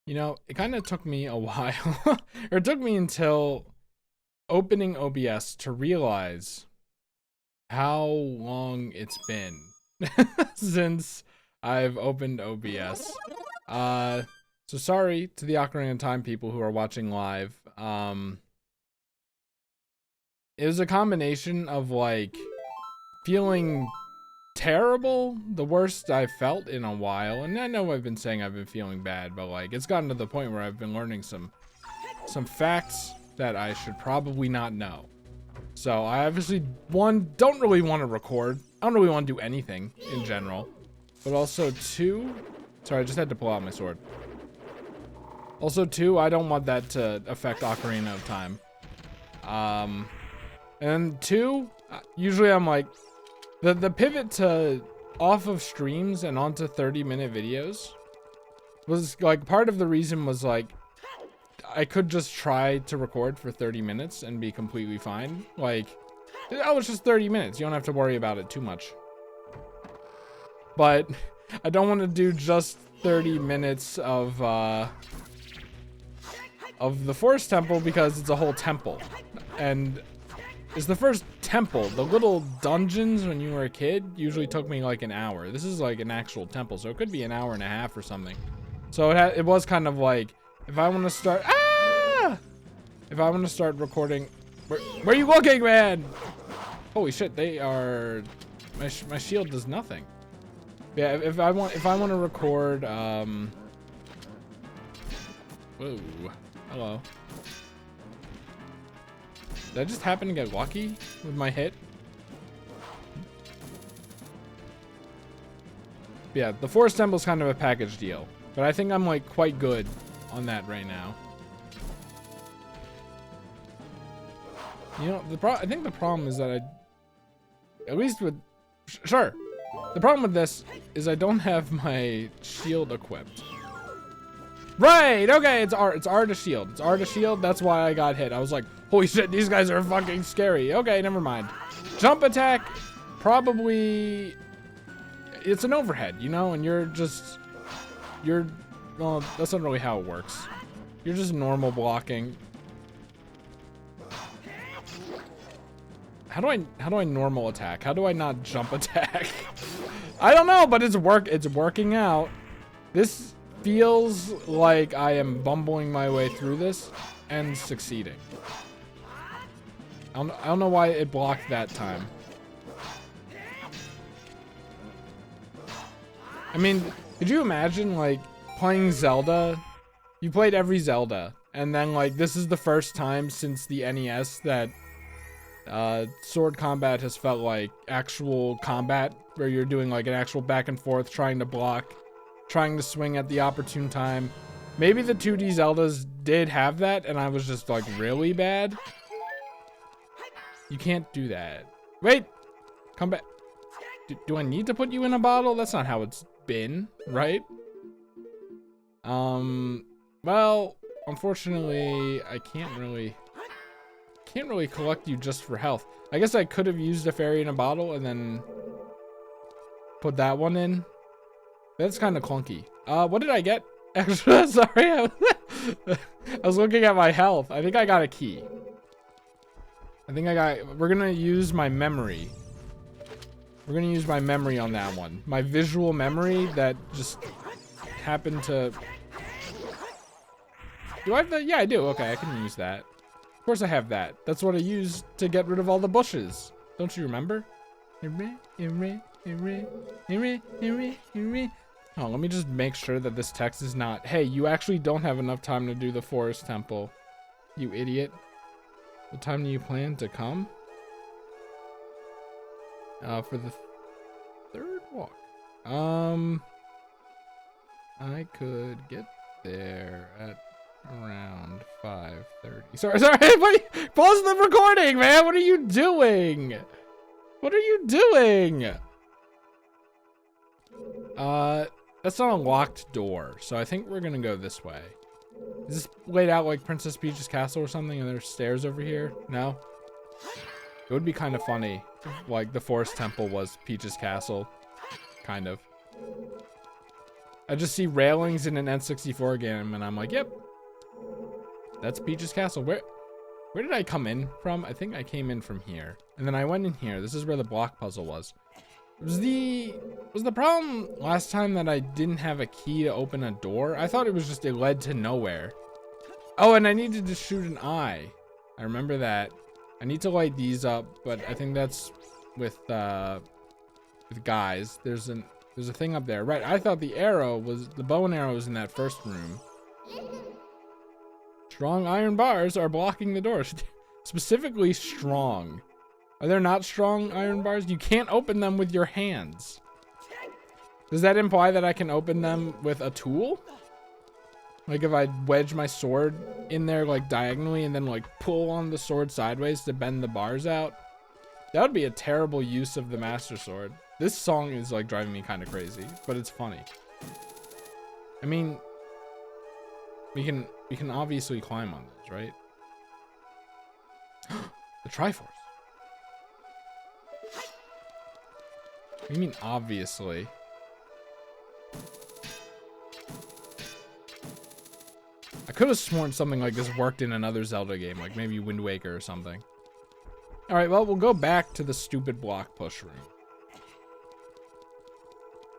You know, it kind of took me a while, or it took me until opening OBS to realize how long it's been since I've opened OBS. So sorry to the Ocarina of Time people who are watching live. It was a combination of like feeling terrible, the worst I've felt in a while, and I know I've been saying I've been feeling bad, but like it's gotten to the point where I've been learning some facts that I should probably not know. So I obviously, one, don't really want to record. I don't really want to do anything in general, but also two, sorry, I just had to pull out my sword. Also two, I don't want that to affect Ocarina of Time. And two, usually I'm like, the pivot to off of streams and onto 30-minute videos was like, part of the reason was like, I could just try to record for 30 minutes and be completely fine. Like, oh, it's just 30 minutes. You don't have to worry about it too much. But I don't want to do just 30 minutes of the Forest Temple because it's a whole temple. And it's the first temple. The little dungeons when you were a kid usually took me like an hour. This is like an actual temple, so it could be an hour and a half or something. So it was kind of like, if I want to start, if I want to start recording, where are you looking, man? Holy shit, they are, my shield does nothing. Yeah, if I want to record, whoa, hello. Did I just happen to get lucky with my hit? Yeah, the Forest Temple is kind of a package deal, but I think I'm like quite good on that right now. You know, I think the problem is that at least with, sure. The problem with this is I don't have my shield equipped. Right, okay, it's R to shield. It's R to shield, that's why I got hit. I was like, holy shit, these guys are fucking scary. Okay, never mind. Jump attack, probably, it's an overhead, you know, and well, that's not really how it works. You're just normal blocking. How do I normal attack? How do I not jump attack? I don't know, but it's working out. This feels like I am bumbling my way through this and succeeding. I don't know why it blocked that time. I mean, could you imagine like playing Zelda? You played every Zelda, and then like this is the first time since the NES that sword combat has felt like actual combat, where you're doing like an actual back and forth, trying to block, trying to swing at the opportune time. Maybe the 2D Zeldas did have that, and I was just like really bad. You can't do that. Wait, come back. Do I need to put you in a bottle? That's not how it's been, right? Well, unfortunately, I can't really collect you just for health. I guess I could have used a fairy in a bottle and then put that one in. That's kind of clunky. What did I get? Extra, sorry. I was looking at my health. I think I got a key. We're gonna use my memory. We're gonna use my memory on that one. My visual memory that just happened to, do I have that? Yeah, I do. Okay, I can use that. Of course I have that. That's what I used to get rid of all the bushes. Don't you remember? Oh, let me just make sure that this text is not, hey, you actually don't have enough time to do the Forest Temple, you idiot. What time do you plan to come? For the third walk. I could get there at around 5:30. Sorry, buddy. Pause the recording, man. What are you doing? What are you doing? That's not a locked door, so I think we're gonna go this way. Is this laid out like Princess Peach's castle or something, and there's stairs over here? No? It would be kind of funny if, like, the Forest Temple was Peach's castle. Kind of. I just see railings in an N64 game, and I'm like, yep, that's Peach's castle. Where did I come in from? I think I came in from here, and then I went in here. This is where the block puzzle was. Was the problem last time that I didn't have a key to open a door? I thought it was just it led to nowhere. Oh, and I needed to shoot an eye. I remember that. I need to light these up, but I think that's with guys. There's a thing up there. Right, I thought the bow and arrow was in that first room. Strong iron bars are blocking the doors. Specifically strong. Are there not strong iron bars? You can't open them with your hands. Does that imply that I can open them with a tool? Like if I wedge my sword in there like diagonally and then like pull on the sword sideways to bend the bars out? That would be a terrible use of the Master Sword. This song is like driving me kind of crazy, but it's funny. I mean, we can obviously climb on this, right? The Triforce. What do you mean obviously? I could have sworn something like this worked in another Zelda game, like maybe Wind Waker or something. All right, well, we'll go back to the stupid block push room.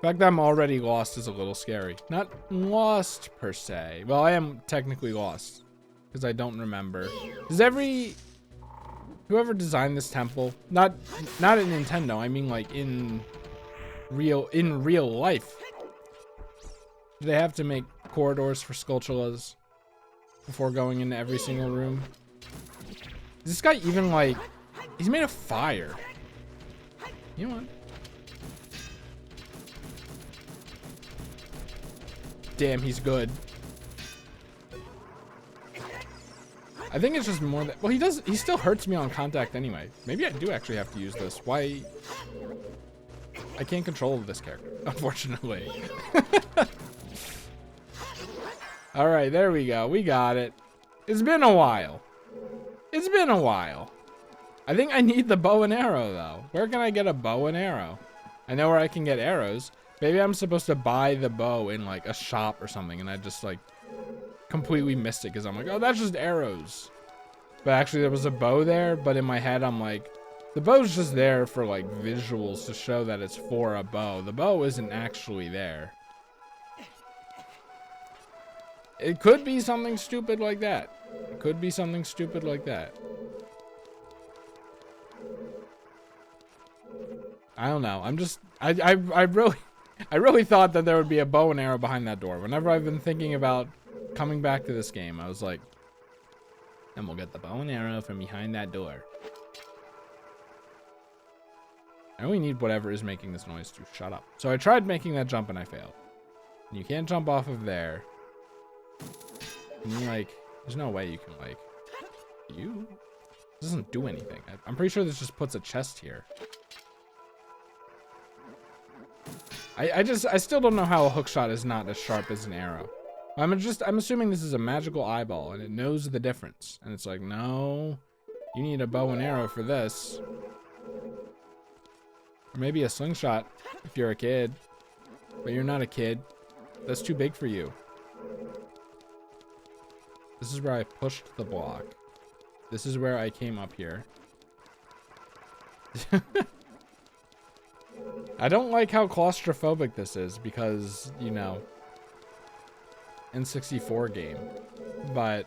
The fact that I'm already lost is a little scary. Not lost per se. Well, I am technically lost because I don't remember. Does whoever designed this temple, not at Nintendo, I mean like in real life, do they have to make corridors for Skulltulas before going into every single room? Is this guy even like, he's made of fire. You know what? Damn, he's good. I think it's just more that, well, he still hurts me on contact anyway. Maybe I do actually have to use this. Why? I can't control this character, unfortunately. All right, there we go. We got it. It's been a while. It's been a while. I think I need the bow and arrow though. Where can I get a bow and arrow? I know where I can get arrows. Maybe I'm supposed to buy the bow in like a shop or something, and I just like completely missed it because I'm like, oh, that's just arrows. But actually there was a bow there, but in my head I'm like, the bow's just there for like visuals to show that it's for a bow. The bow isn't actually there. It could be something stupid like that. It could be something stupid like that. I don't know. I really thought that there would be a bow and arrow behind that door. Whenever I've been thinking about coming back to this game, I was like, and we'll get the bow and arrow from behind that door. I only need whatever is making this noise to shut up. So I tried making that jump and I failed. And you can't jump off of there. And you like, there's no way you can like, this doesn't do anything. I'm pretty sure this just puts a chest here. I still don't know how a hook shot is not as sharp as an arrow. I'm assuming this is a magical eyeball and it knows the difference. And it's like, no, you need a bow and arrow for this. Or maybe a slingshot if you're a kid, but you're not a kid. That's too big for you. This is where I pushed the block. This is where I came up here. I don't like how claustrophobic this is because, you know, N64 game. But,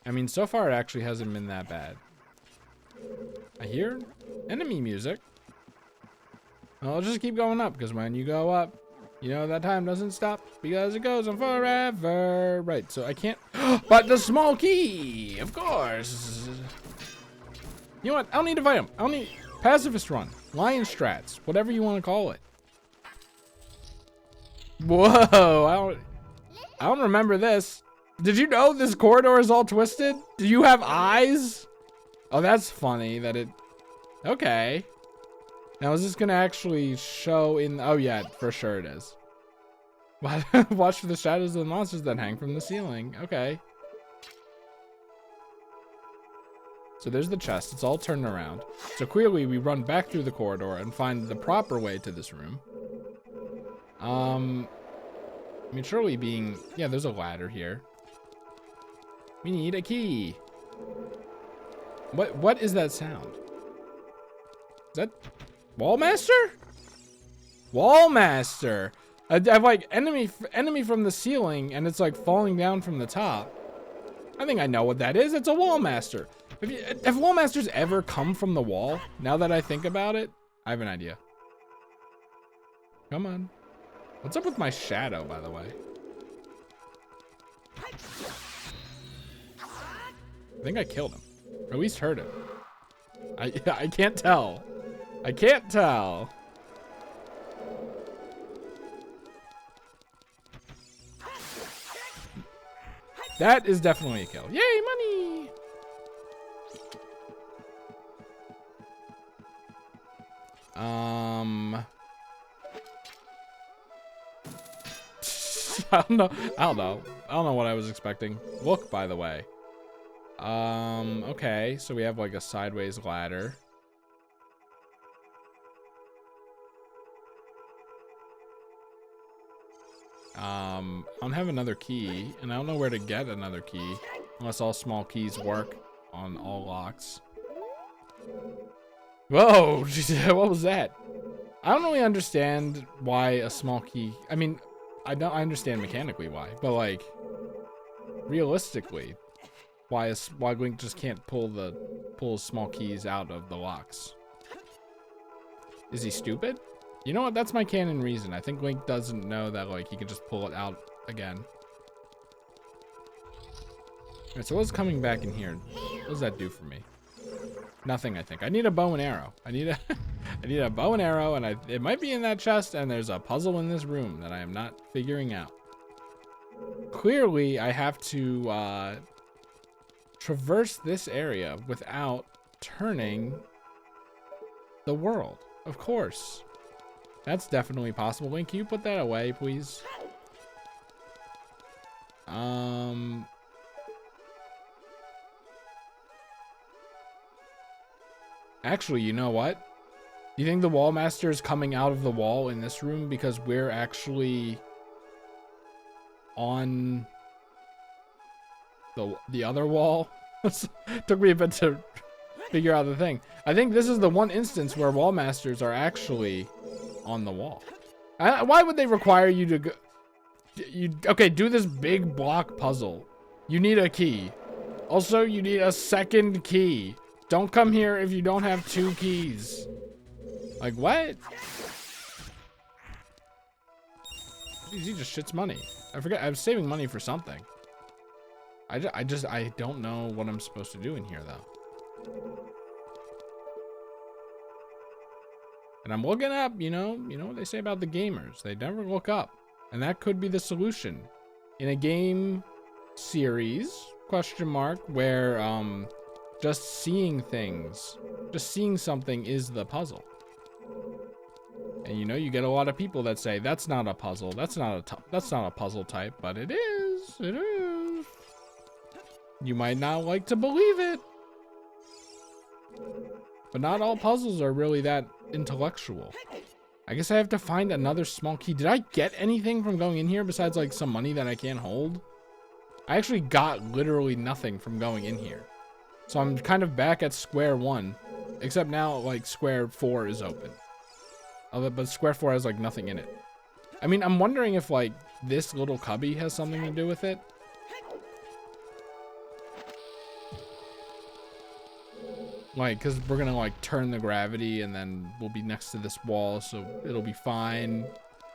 I mean, so far it actually hasn't been that bad. I hear enemy music. Well, I'll just keep going up because when you go up, you know that time doesn't stop because it goes on forever. Right, so I can't. But the small key, of course. You know what? I don't need to fight him. I don't need pacifist run, lion strats, whatever you want to call it. Whoa! I don't remember this. Did you know this corridor is all twisted? Do you have eyes? Oh, that's funny that it. Okay. Now, is this gonna actually show in? Oh yeah, for sure it is. Watch for the shadows of the monsters that hang from the ceiling. Okay. So there's the chest. It's all turned around. So clearly we run back through the corridor and find the proper way to this room. I mean, surely being... Yeah, there's a ladder here. We need a key. What is that sound? Is that Wallmaster? Wallmaster. I have like enemy from the ceiling, and it's like falling down from the top. I think I know what that is. It's a Wallmaster. Have Wallmasters ever come from the wall? Now that I think about it, I have an idea. Come on. What's up with my shadow, by the way? I think I killed him. Or at least hurt him. I can't tell. I can't tell. That is definitely a kill. Yay, money! I don't know. I don't know what I was expecting. Look, by the way. Okay, so we have like a sideways ladder. I don't have another key, and I don't know where to get another key, unless all small keys work on all locks. Whoa, what was that? I don't really understand why a small key, I mean, I understand mechanically why, but like, realistically, why Link just can't pull small keys out of the locks? Is he stupid? You know what? That's my canon reason. I think Link doesn't know that like he can just pull it out again. Alright, so what's coming back in here? What does that do for me? Nothing, I think. I need a bow and arrow. I need a bow and arrow, and it might be in that chest, and there's a puzzle in this room that I am not figuring out. Clearly, I have to traverse this area without turning the world. Of course. That's definitely possible. Link, can you put that away, please? Actually, you know what? Do you think the Wallmaster is coming out of the wall in this room because we're actually on the other wall? Took me a bit to figure out the thing. I think this is the one instance where Wallmasters are actually on the wall. Why would they require you to go? Okay, do this big block puzzle. You need a key. Also, you need a second key. Don't come here if you don't have 2 keys. Like, what? He just shits money. I forget. I was saving money for something. I don't know what I'm supposed to do in here, though. And I'm looking up, you know what they say about the gamers. They never look up. And that could be the solution. In a game series, question mark, where, just seeing something is the puzzle. And you get a lot of people that say that's not a puzzle, that's not a puzzle type, but it is. You might not like to believe it, but not all puzzles are really that intellectual. I guess I have to find another small key. Did I get anything from going in here besides like some money that I can't hold? I actually got literally nothing from going in here. So I'm kind of back at square one, except now like square 4 is open. But square 4 has like nothing in it. I mean, I'm wondering if like this little cubby has something to do with it. Like, cause we're gonna like turn the gravity and then we'll be next to this wall, so it'll be fine.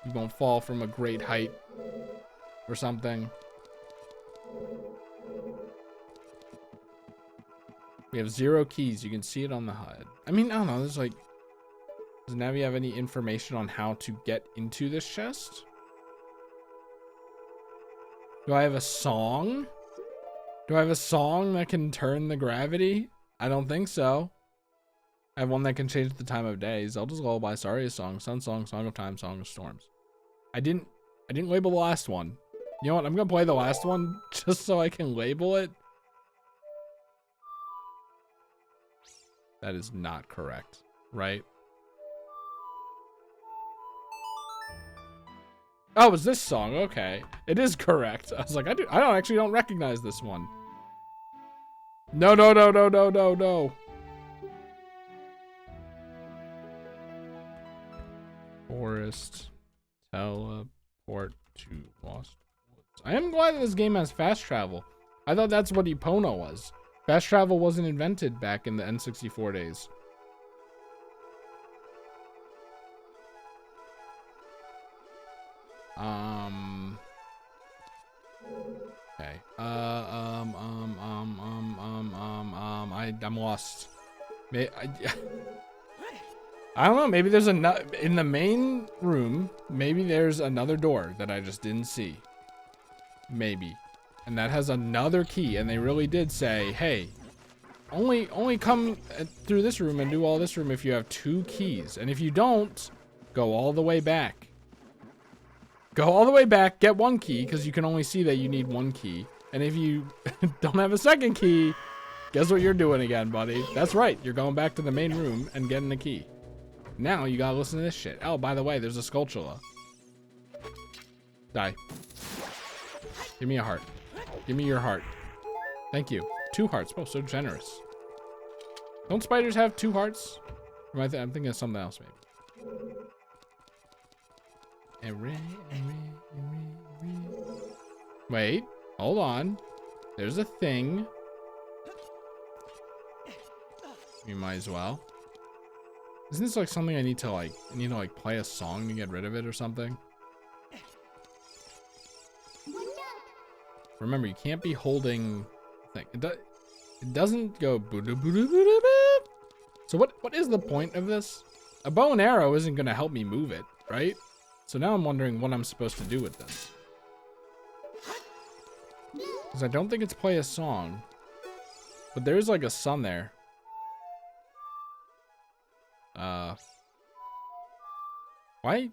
You won't fall from a great height or something. We have 0 keys. You can see it on the HUD. I mean, I don't know. There's like, does Navi have any information on how to get into this chest? Do I have a song? Do I have a song that can turn the gravity? I don't think so. I have one that can change the time of day. Zelda's Lullaby, Saria's Song, Sun Song, Song of Time, Song of Storms. I didn't label the last one. You know what? I'm gonna play the last one just so I can label it. That is not correct, right? Oh, it was this song? Okay. It is correct. I was like, I don't recognize this one. No, no, no, no, no, no, no. Forest. Teleport to Lost Woods. I am glad that this game has fast travel. I thought that's what Epona was. Fast travel wasn't invented back in the N64 days. Okay. I'm lost. I don't know. Maybe there's in the main room. Maybe there's another door that I just didn't see. Maybe, and that has another key. And they really did say, "Hey, only come through this room and do all this room if you have 2 keys. And if you don't, go all the way back. Go all the way back. Get 1 key because you can only see that you need 1 key. And if you don't have a second key, guess what you're doing again, buddy? That's right. You're going back to the main room and getting the key." Now you gotta listen to this shit. Oh, by the way, there's a Skulltula. Die. Give me a heart. Give me your heart. Thank you. 2 hearts. Oh, so generous. Don't spiders have 2 hearts? Or am I'm thinking of something else, maybe. Wait. Hold on. There's a thing. You might as well. Isn't this like something I need to like play a song to get rid of it or something? Remember, you can't be holding thing. It doesn't go boo-doo-boo-doo-boo-doo-boo. So what is the point of this? A bow and arrow isn't gonna help me move it, right? So now I'm wondering what I'm supposed to do with this. Because I don't think it's play a song. But there is like a sun there. Why?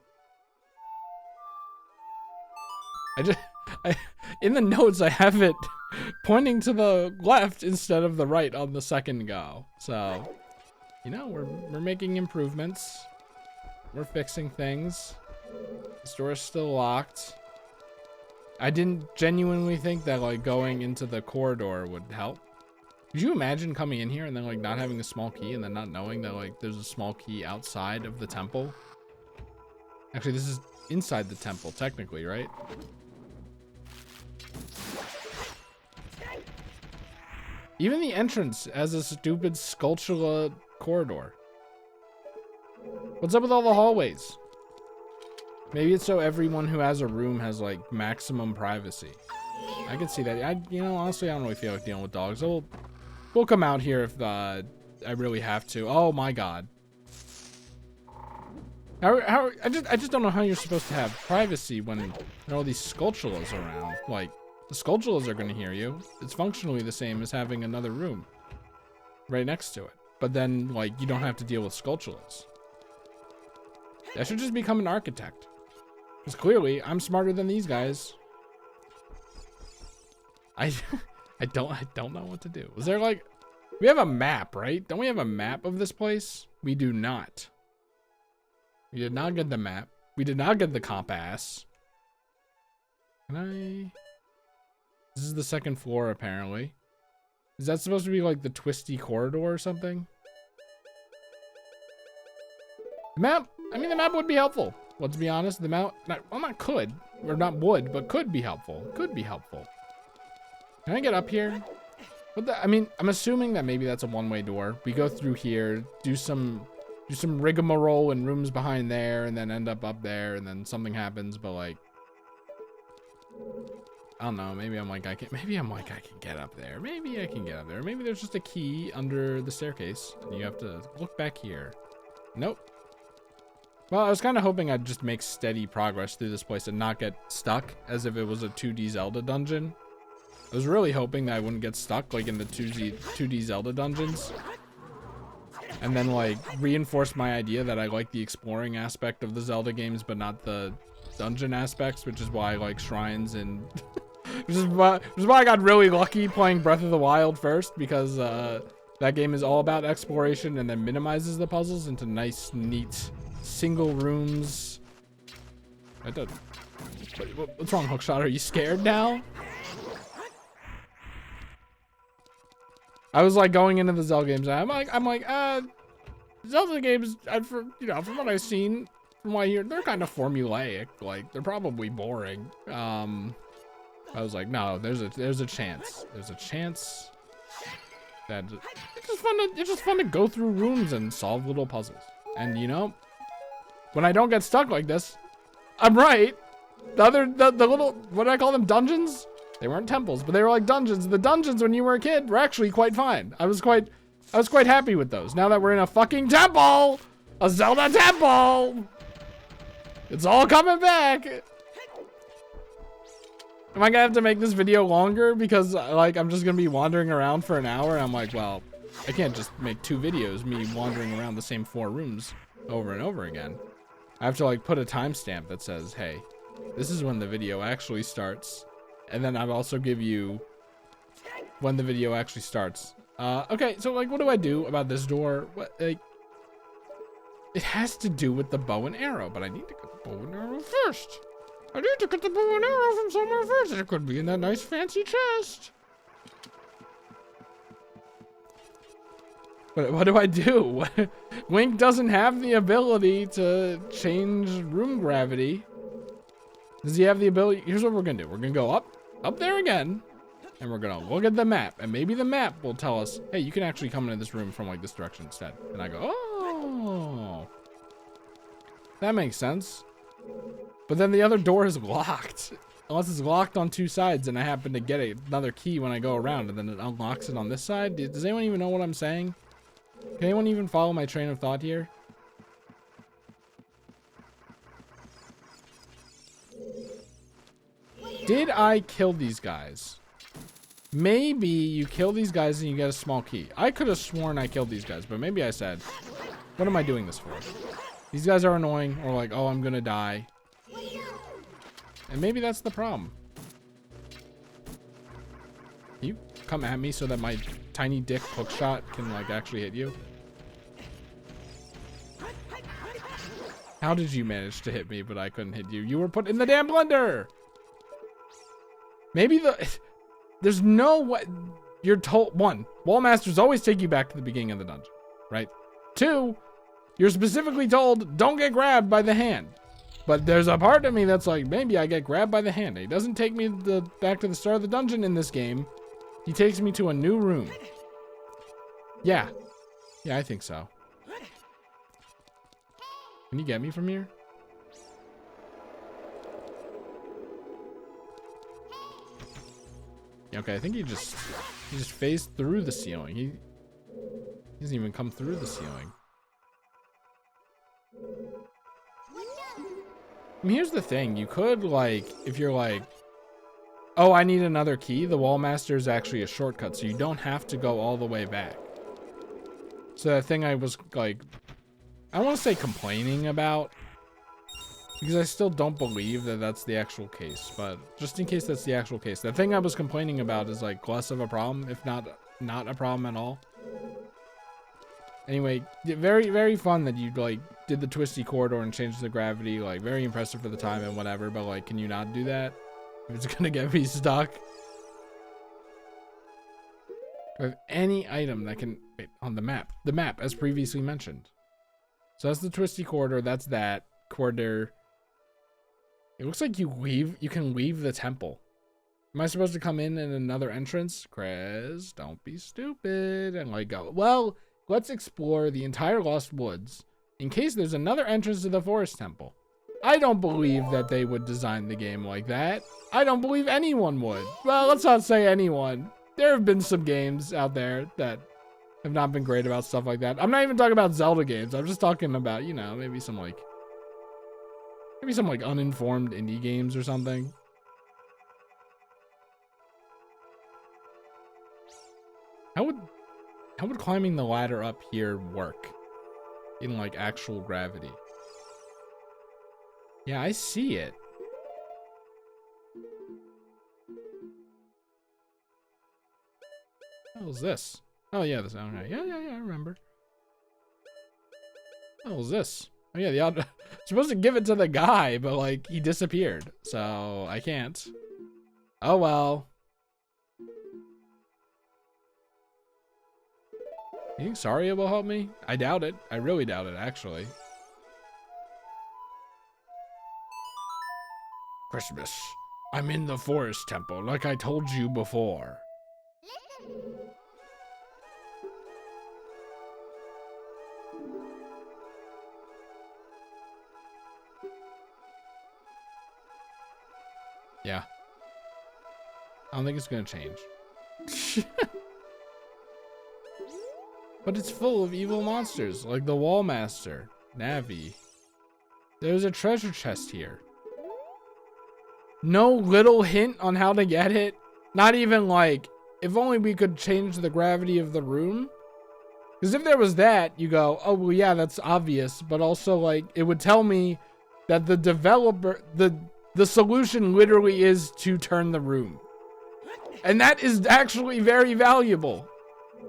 In the notes I have it pointing to the left instead of the right on the second go. So, you know, we're making improvements. We're fixing things. This door is still locked. I didn't genuinely think that like going into the corridor would help. Could you imagine coming in here and then like not having a small key and then not knowing that like there's a small key outside of the temple? Actually, this is inside the temple technically, right? Even the entrance has a stupid Skulltula corridor. What's up with all the hallways? Maybe it's so everyone who has a room has like maximum privacy. I can see that. You know, honestly, I don't really feel like dealing with dogs. We'll come out here if I really have to. Oh my god. I just don't know how you're supposed to have privacy when there are all these Skulltulas around. Like, the Skulltulas are gonna hear you. It's functionally the same as having another room right next to it. But then, like, you don't have to deal with Skulltulas. I should just become an architect. Because clearly, I'm smarter than these guys. I don't know what to do. Was there like, we have a map, right? Don't we have a map of this place? We do not. We did not get the map. We did not get the compass. Can I? This is the second floor, apparently. Is that supposed to be like the twisty corridor or something? The map? I mean, the map would be helpful. Let's be honest. The map, not could, or not would, but could be helpful. Could be helpful. Can I get up here? I mean, I'm assuming that maybe that's a one-way door. We go through here, do some rigmarole in rooms behind there, and then end up there, and then something happens. But like, I don't know. Maybe I'm like I can get up there. Maybe I can get up there. Maybe there's just a key under the staircase, and you have to look back here. Nope. Well, I was kind of hoping I'd just make steady progress through this place and not get stuck as if it was a 2D Zelda dungeon. I was really hoping that I wouldn't get stuck like in the 2D Zelda dungeons. And then like reinforce my idea that I like the exploring aspect of the Zelda games, but not the dungeon aspects, which is why I like shrines and which is why I got really lucky playing Breath of the Wild first, because that game is all about exploration and then minimizes the puzzles into nice, neat, single rooms. I did. What's wrong, Hookshot? Are you scared now? I was like going into the Zelda games. I'm like, Zelda games, from what I've seen, from what I hear, they're kind of formulaic. Like, they're probably boring. I was like, no, there's a chance. There's a chance that it's just fun to go through rooms and solve little puzzles. And you know, when I don't get stuck like this, I'm right. The little, what do I call them, dungeons? They weren't temples, but they were like dungeons. The dungeons when you were a kid were actually quite fine. I was quite happy with those. Now that we're in a fucking temple, a Zelda temple, it's all coming back. Am I gonna have to make this video longer because like I'm just gonna be wandering around for an hour? And I'm like, well, I can't just make 2 videos me wandering around the same 4 rooms over and over again. I have to like put a timestamp that says, hey, this is when the video actually starts. And then I'll also give you when the video actually starts. Okay, so like, what do I do about this door? What, like, it has to do with the bow and arrow, but I need to get the bow and arrow first. I need to get the bow and arrow from somewhere first. It could be in that nice fancy chest. But what do I do? Link doesn't have the ability to change room gravity. Does he have the ability? Here's what we're gonna do. We're gonna go up there again, and we're gonna look at the map, and maybe the map will tell us, hey, you can actually come into this room from like this direction instead. And I go, oh, that makes sense. But then the other door is locked, unless it's locked on 2 sides, and I happen to get another key when I go around, and then it unlocks it on this side. Does anyone even know what I'm saying? Can anyone even follow my train of thought here? Did I kill these guys? Maybe you kill these guys and you get a small key. I could have sworn I killed these guys, but maybe I said, what am I doing this for? These guys are annoying, or like, oh, I'm gonna die. And maybe that's the problem. Can you come at me so that my tiny dick hook shot can like actually hit you? How did you manage to hit me, but I couldn't hit you? You were put in the damn blender! Maybe there's no way. You're told, 1, wall masters always take you back to the beginning of the dungeon, right? 2, you're specifically told, don't get grabbed by the hand. But there's a part of me that's like, maybe I get grabbed by the hand. He doesn't take me back to the start of the dungeon in this game. He takes me to a new room. Yeah, I think so. Can you get me from here? Okay, I think he just phased through the ceiling. He doesn't even come through the ceiling. I mean, here's the thing. You could, like, if you're like, oh, I need another key, the wall master is actually a shortcut, so you don't have to go all the way back. So that thing I was, like, I want to say complaining about, because I still don't believe that that's the actual case, but just in case that's the actual case, the thing I was complaining about is like less of a problem, if not a problem at all. Anyway, very, very fun that you like did the twisty corridor and changed the gravity, like very impressive for the time and whatever, but like, can you not do that if it's gonna get me stuck? Do I have any item that can, wait, on the map as previously mentioned. So that's the twisty corridor, that's that corridor. It looks like you can leave the temple. Am I supposed to come in another entrance? Krez, don't be stupid. And like go, well, let's explore the entire Lost Woods in case there's another entrance to the Forest Temple. I don't believe that they would design the game like that. I don't believe anyone would. Well, let's not say anyone. There have been some games out there that have not been great about stuff like that. I'm not even talking about Zelda games. I'm just talking about, you know, maybe some like uninformed indie games or something. How would climbing the ladder up here work in like actual gravity? Yeah, I see it. What was this? Oh yeah, this. Okay. Yeah, I remember. What was this? Oh yeah, the supposed to give it to the guy, but like he disappeared, so I can't. Oh well. You think Saria will help me? I doubt it. I really doubt it, actually. Christmas. I'm in the forest temple, like I told you before. Yeah. I don't think it's gonna change. But it's full of evil monsters, like the Wall Master, Navi. There's a treasure chest here. No little hint on how to get it? Not even like, if only we could change the gravity of the room? Because if there was that, you go, oh, well, yeah, that's obvious. But also, like, it would tell me that the developer, the solution literally is to turn the room. And that is actually very valuable.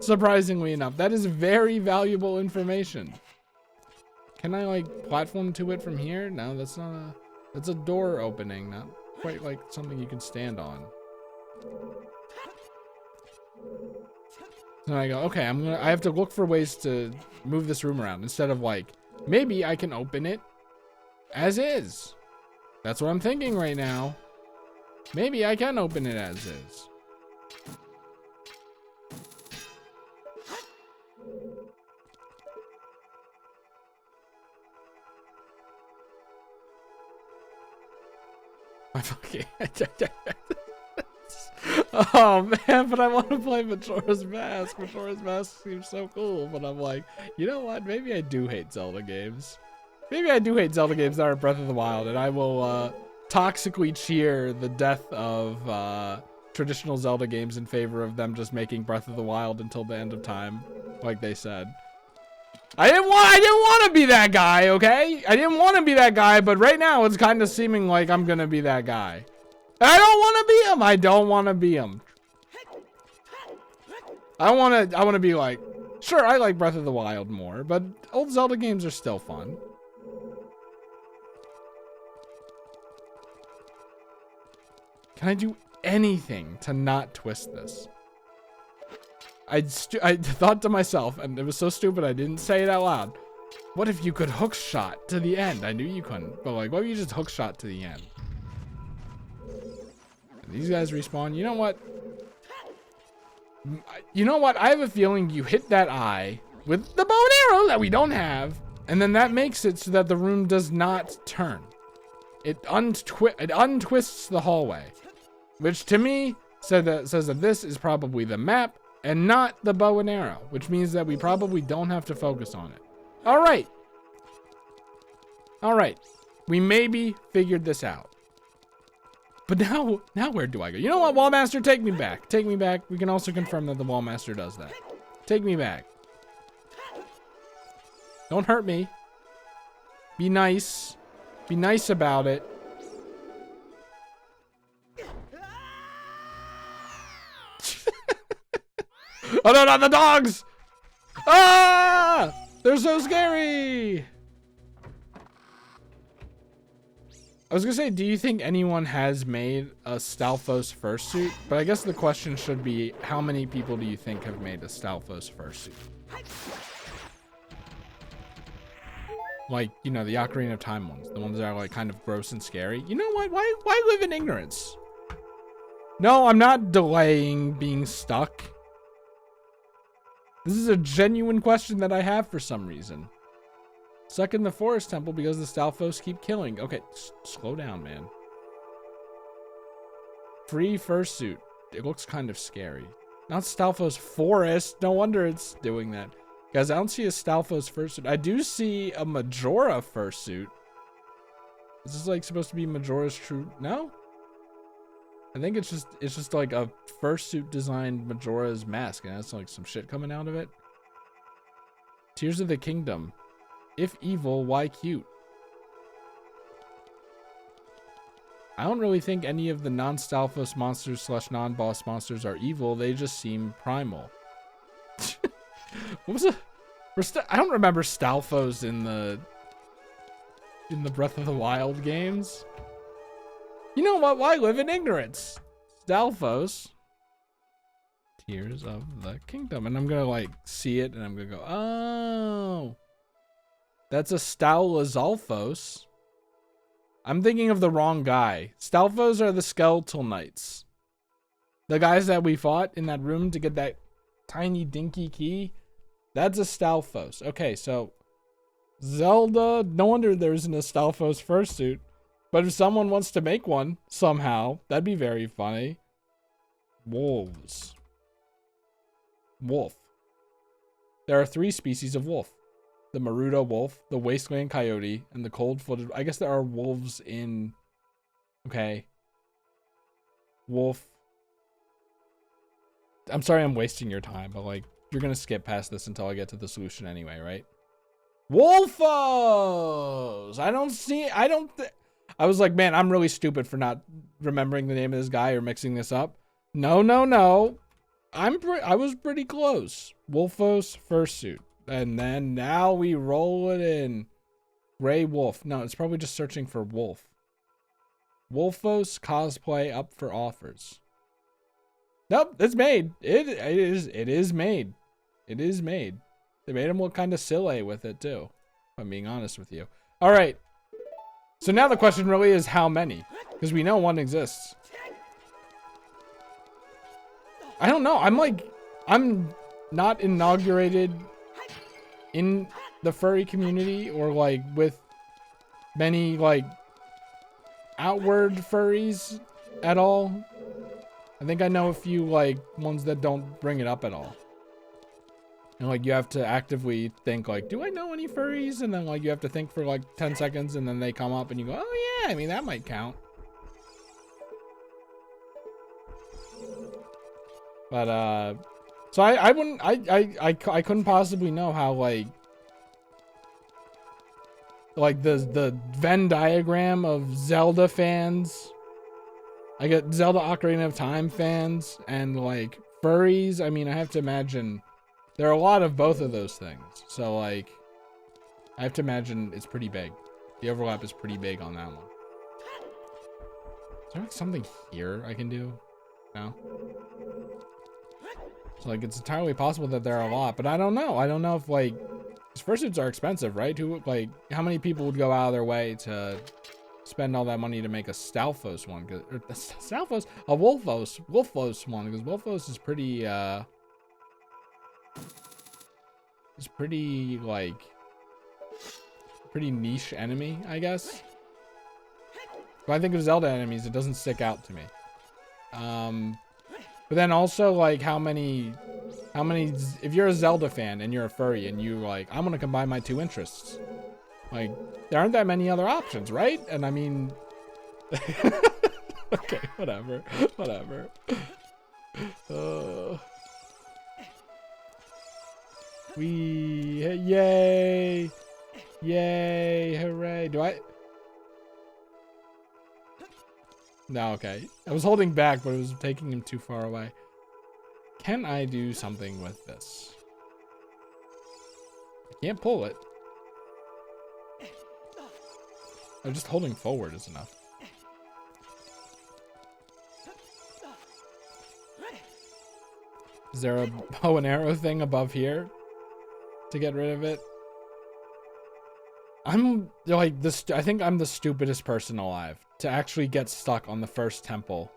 Surprisingly enough, that is very valuable information. Can I, like, platform to it from here? No, that's not a, that's a door opening, not quite like something you can stand on. So I go, okay, I have to look for ways to move this room around instead of like, maybe I can open it as is. That's what I'm thinking right now. Maybe I can open it as is. I fucking oh man, but I want to play Majora's Mask. Majora's Mask seems so cool, but I'm like, you know what? Maybe I do hate Zelda games. Maybe I do hate Zelda games that are Breath of the Wild, and I will toxically cheer the death of traditional Zelda games in favor of them just making Breath of the Wild until the end of time, like they said. I didn't want to be that guy, okay? I didn't want to be that guy, but right now it's kind of seeming like I'm gonna be that guy. I don't want to be him. I don't want to be him. I want to be like, sure, I like Breath of the Wild more, but old Zelda games are still fun. Can I do anything to not twist this? I thought to myself, and it was so stupid I didn't say it out loud. What if you could hook shot to the end? I knew you couldn't, but like, what if you just hook shot to the end? And these guys respawn. You know what? You know what? I have a feeling you hit that eye with the bow and arrow that we don't have, and then that makes it so that the room does not turn. It untwists the hallway, which to me says that this is probably the map and not the bow and arrow, which means that we probably don't have to focus on it. All right. All right. We maybe figured this out. But now where do I go? You know what, Wallmaster? Take me back. Take me back. We can also confirm that the Wallmaster does that. Take me back. Don't hurt me. Be nice. Be nice about it. Oh no, not the dogs! Ah! They're so scary! I was gonna say, do you think anyone has made a Stalfos fursuit? But I guess the question should be, how many people do you think have made a Stalfos fursuit? Like, you know, the Ocarina of Time ones. The ones that are like kind of gross and scary. You know what? Why live in ignorance? No, I'm not delaying being stuck. This is a genuine question that I have for some reason. Stuck in the forest temple because the Stalfos keep killing. Okay, slow down, man. Free fursuit. It looks kind of scary. Not Stalfos forest. No wonder it's doing that. Guys, I don't see a Stalfos fursuit. I do see a Majora fursuit. Is this like supposed to be Majora's true? No? I think it's just like a fursuit designed Majora's mask, and that's like some shit coming out of it. Tears of the Kingdom. If evil, why cute? I don't really think any of the non-Stalfos monsters / non-boss monsters are evil. They just seem primal. What was it? I don't remember Stalfos in the in the Breath of the Wild games. You know what? Why live in ignorance? Stalfos. Tears of the Kingdom. And I'm gonna like see it and I'm gonna go, oh. That's a Stalfos. I'm thinking of the wrong guy. Stalfos are the skeletal knights. The guys that we fought in that room to get that tiny dinky key. That's a Stalfos. Okay, so Zelda, no wonder there's an Stalfos fursuit. But if someone wants to make one somehow, that'd be very funny. Wolves. Wolf. There are 3 species of wolf. The Maruto wolf, the wasteland coyote, and the cold-footed. I guess there are wolves in... Okay. Wolf. I'm sorry I'm wasting your time, but like, you're gonna skip past this until I get to the solution anyway, right? Wolfos! I was like, man, I'm really stupid for not remembering the name of this guy or mixing this up. No. I was pretty close. Wolfos fursuit. And then now we roll it in. Gray wolf. No, it's probably just searching for wolf. Wolfos cosplay up for offers. Nope, it's made. It is made. It is made. They made him look kind of silly with it too, if I'm being honest with you. All right. So now the question really is how many? Because we know one exists. I don't know. I'm not inaugurated in the furry community or like with many like outward furries at all. I think I know a few like ones that don't bring it up at all. And like you have to actively think like, do I know any furries? And then like you have to think for like 10 seconds and then they come up and you go, oh yeah, I mean that might count. But so I couldn't possibly know how like the Venn diagram of Zelda fans. I get Zelda Ocarina of Time fans and like furries. I mean, I have to imagine there are a lot of both of those things. So like, I have to imagine it's pretty big. The overlap is pretty big on that one. Is there like something here I can do? No? So like, it's entirely possible that there are a lot, but I don't know. I don't know if like, these fursuits are expensive, right? How many people would go out of their way to spend all that money to make a Stalfos one? Or a Wolfos one, because Wolfos is pretty, pretty niche enemy, I guess. When I think of Zelda enemies, it doesn't stick out to me. But then also like how many, if you're a Zelda fan and you're a furry and you like, I'm gonna combine my 2 interests. Like, there aren't that many other options, right? And I mean, okay, whatever. Yay, hooray. No, okay. I was holding back, but it was taking him too far away. Can I do something with this? I can't pull it. Oh, just holding forward is enough. Is there a bow and arrow thing above here to get rid of it? I'm like this. I think I'm the stupidest person alive to actually get stuck on the first temple.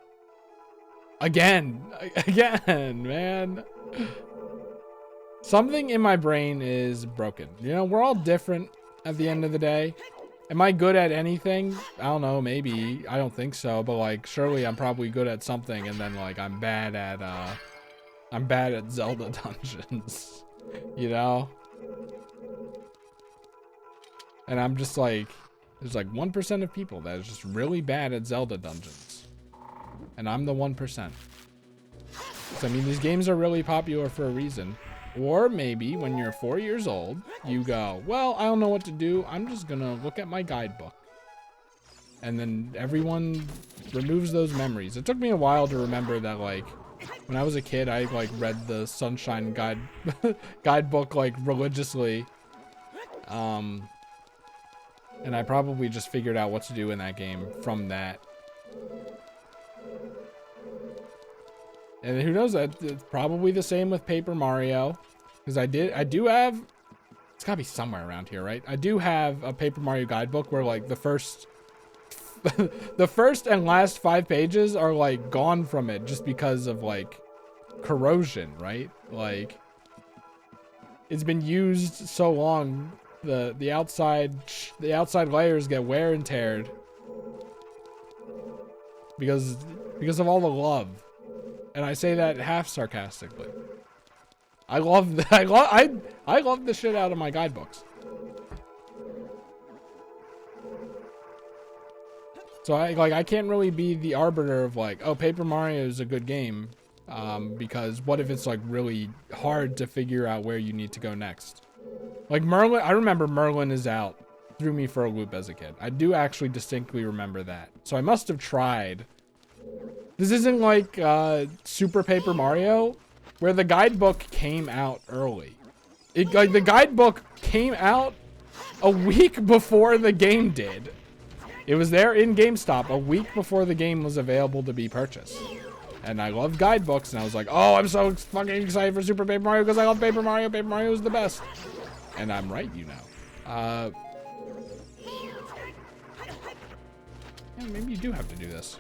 Again, man. Something in my brain is broken. You know, we're all different at the end of the day. Am I good at anything? I don't know, maybe. I don't think so, but like surely I'm probably good at something and then like I'm bad at Zelda dungeons. You know? And I'm just like, there's like 1% of people that is just really bad at Zelda dungeons. And I'm the 1%. So I mean, these games are really popular for a reason. Or maybe when you're 4 years old, you go, well, I don't know what to do. I'm just gonna look at my guidebook. And then everyone removes those memories. It took me a while to remember that, like, when I was a kid, I like read the Sunshine guidebook like religiously. And I probably just figured out what to do in that game from that. And who knows, that it's probably the same with Paper Mario. Because I do have, it's gotta be somewhere around here, right? I do have a Paper Mario guidebook where like the first and last 5 pages are like gone from it just because of like corrosion, right? Like it's been used so long, the outside layers get wear and teared because of all the love. And I say that half sarcastically. I love the shit out of my guidebooks. So I can't really be the arbiter of like, oh, Paper Mario is a good game, because what if it's like really hard to figure out where you need to go next? Like Merlin, I remember Merlin is Out threw me for a loop as a kid. I do actually distinctly remember that. So I must have tried. This isn't like Super Paper Mario, where the guidebook came out early. Like the guidebook came out a week before the game did. It was there in GameStop a week before the game was available to be purchased. And I love guidebooks, and I was like, oh, I'm so fucking excited for Super Paper Mario because I love Paper Mario. Paper Mario is the best. And I'm right, you know. Yeah, maybe you do have to do this.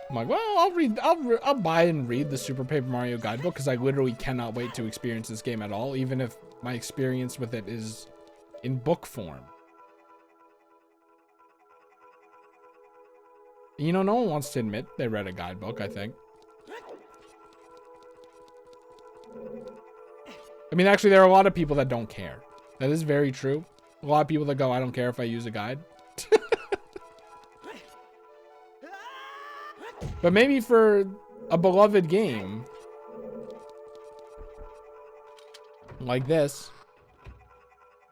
I'm like, well, I'll buy and read the Super Paper Mario guidebook because I literally cannot wait to experience this game at all, even if my experience with it is in book form. You know, no one wants to admit they read a guidebook, I think. I mean, actually, there are a lot of people that don't care. That is very true. A lot of people that go, I don't care if I use a guide. But maybe for a beloved game like this,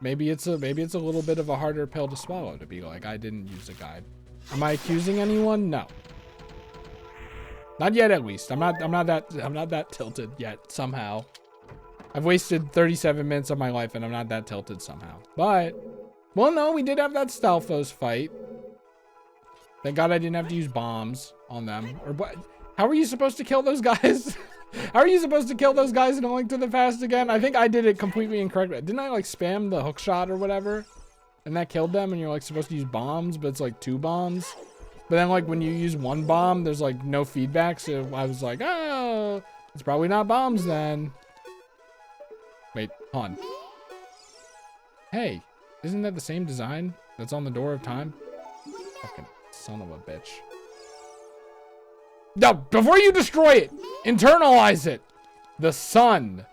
maybe it's a little bit of a harder pill to swallow to be like, I didn't use a guide. Am I accusing anyone? No. Not yet, at least. I'm not that tilted yet somehow. I've wasted 37 minutes of my life and I'm not that tilted somehow. But, well, no, we did have that Stalfos fight. Thank God I didn't have to use bombs on them. Or what? How are you supposed to kill those guys? How are you supposed to kill those guys in A Link to the Past again? I think I did it completely incorrectly. Didn't I like spam the hook shot or whatever? And that killed them and you're like supposed to use bombs, but it's like 2 bombs. But then like when you use 1 bomb, there's like no feedback. So I was like, oh, it's probably not bombs then. Wait, hold on. Hey, isn't that the same design that's on the Door of Time? Fucking son of a bitch. No, before you destroy it, internalize it. The sun.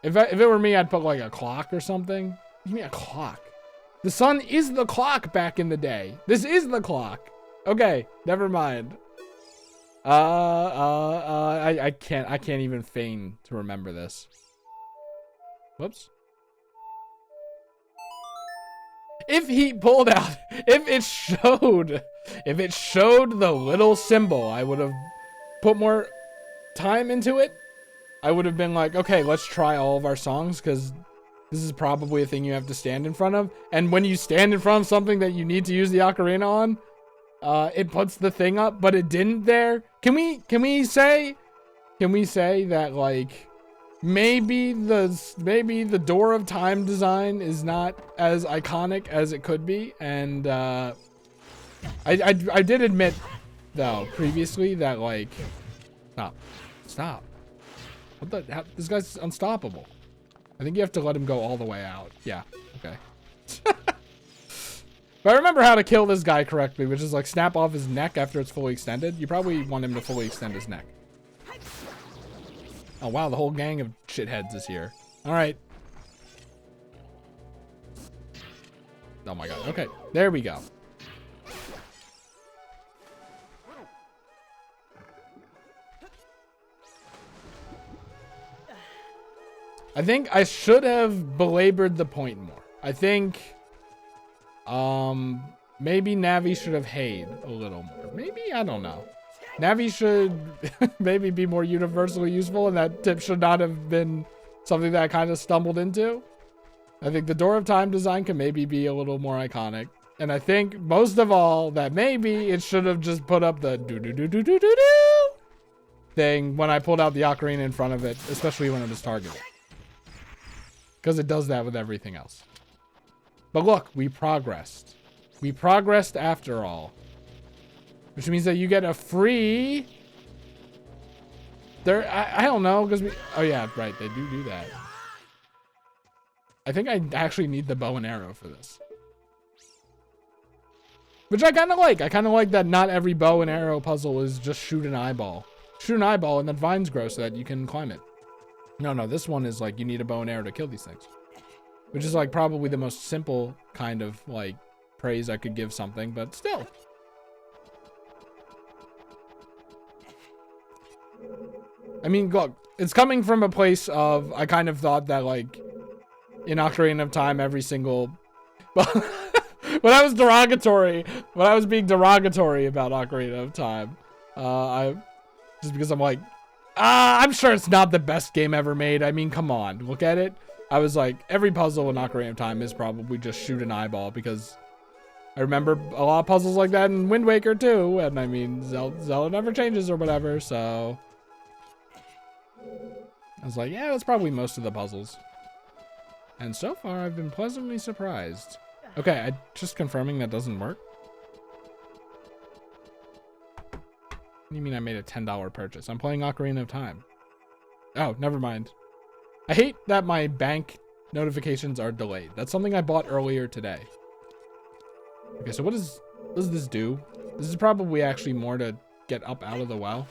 If it were me, I'd put like a clock or something. Give me a clock. The sun is the clock back in the day. This is the clock. Okay, never mind. I can't even feign to remember this. Whoops. If he pulled out, if it showed the little symbol, I would have put more time into it. I would have been like, okay, let's try all of our songs because this is probably a thing you have to stand in front of. And when you stand in front of something that you need to use the ocarina on, it puts the thing up, but it didn't there. Can we say that like maybe the Door of Time design is not as iconic as it could be, and I did admit though previously that like stop. What the? This guy's unstoppable. I think you have to let him go all the way out. Yeah. Okay. But I remember how to kill this guy correctly, which is like snap off his neck after it's fully extended. You probably want him to fully extend his neck. Oh wow, the whole gang of shitheads is here. All right. Oh my god. Okay, there we go. I think I should have belabored the point more. I think maybe Navi should have hayed a little more. Maybe, I don't know. Navi should maybe be more universally useful, and that tip should not have been something that I kind of stumbled into. I think the Door of Time design can maybe be a little more iconic. And I think most of all that maybe it should have just put up the do-do-do-do-do-do-do thing when I pulled out the ocarina in front of it, especially when it was targeted. Because it does that with everything else. But look, we progressed. We progressed after all. Which means that you get a free... I don't know, because we... Oh yeah, right, they do that. I think I actually need the bow and arrow for this. Which I kind of like. I kind of like that not every bow and arrow puzzle is just shoot an eyeball. Shoot an eyeball and then vines grow so that you can climb it. No, this one is like you need a bow and arrow to kill these things. Which is like probably the most simple kind of like praise I could give something, but still. I mean, look, it's coming from a place of, I kind of thought that like in Ocarina of Time, every single, when I was being derogatory about Ocarina of Time, just because I'm like, I'm sure it's not the best game ever made. I mean, come on, look at it. I was like, every puzzle in Ocarina of Time is probably just shoot an eyeball, because I remember a lot of puzzles like that in Wind Waker too, and I mean, Zelda never changes or whatever, so I was like, yeah, that's probably most of the puzzles. And so far, I've been pleasantly surprised. Okay, I just confirming that doesn't work. What do you mean I made a $10 purchase? I'm playing Ocarina of Time. Oh, never mind. I hate that my bank notifications are delayed. That's something I bought earlier today. Okay, so what does this do? This is probably actually more to get up out of the well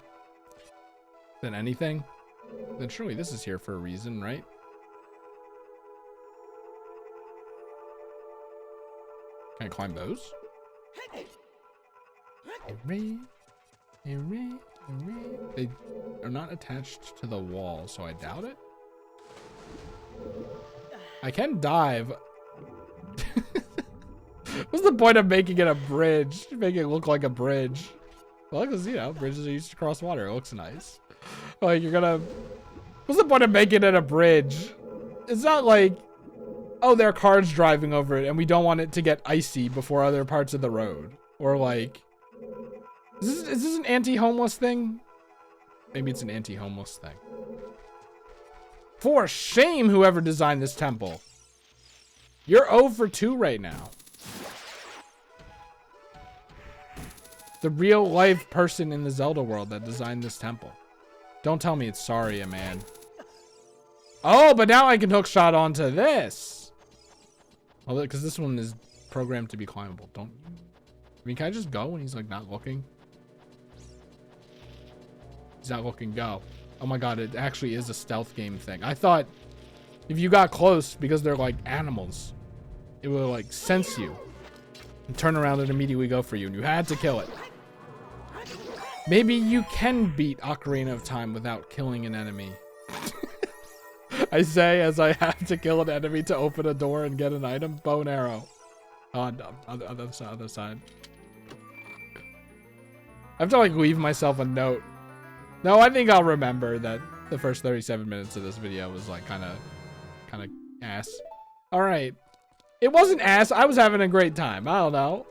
than anything. Then surely this is here for a reason, right? Can I climb those? They are not attached to the wall, so I doubt it. I can dive. What's the point of making it a bridge? Make it look like a bridge. Well, because, you know, bridges are used to cross water. It looks nice. Like, you're gonna... What's the point of making it a bridge? It's not like, oh, there are cars driving over it and we don't want it to get icy before other parts of the road. Or like... Is this an anti-homeless thing? Maybe it's an anti-homeless thing. For shame, whoever designed this temple. You're 0 for 2 right now. The real life person in the Zelda world that designed this temple. Don't tell me it's Saria, man. Oh, but now I can hookshot onto this. Well, because this one is programmed to be climbable. Don't... I mean, can I just go when he's like not looking? He's not looking, go. Oh my god, it actually is a stealth game thing. I thought if you got close, because they're like animals, it will like sense you and turn around and immediately go for you, and you had to kill it. Maybe you can beat Ocarina of Time without killing an enemy. I say as I have to kill an enemy to open a door and get an item. Bow and arrow. On the other side. I have to like leave myself a note. No, I think I'll remember that the first 37 minutes of this video was like kind of ass. All right. It wasn't ass. I was having a great time. I don't know.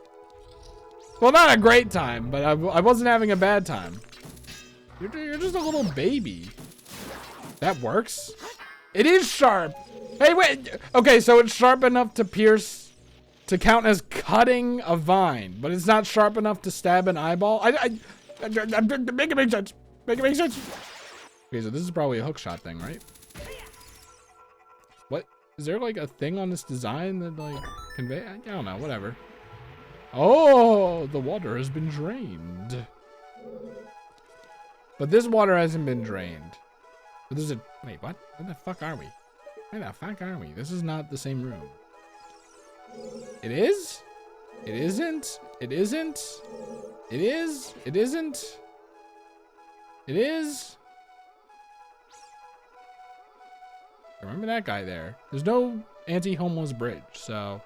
Well, not a great time, but I wasn't having a bad time. You're just a little baby. That works. It is sharp. Hey, wait. Okay, so it's sharp enough to pierce, to count as cutting a vine, but it's not sharp enough to stab an eyeball. Make it make sense. Make it make sense. Okay, so this is probably a hookshot thing, right? What? Is there like a thing on this design that like convey? I don't know, whatever. Oh, the water has been drained. But this water hasn't been drained. But there's a... Wait, what? Where the fuck are we? Where the fuck are we? This is not the same room. It is? It isn't? It isn't? It is? It isn't? It is? Remember that guy there. There's no anti-homeless bridge, so...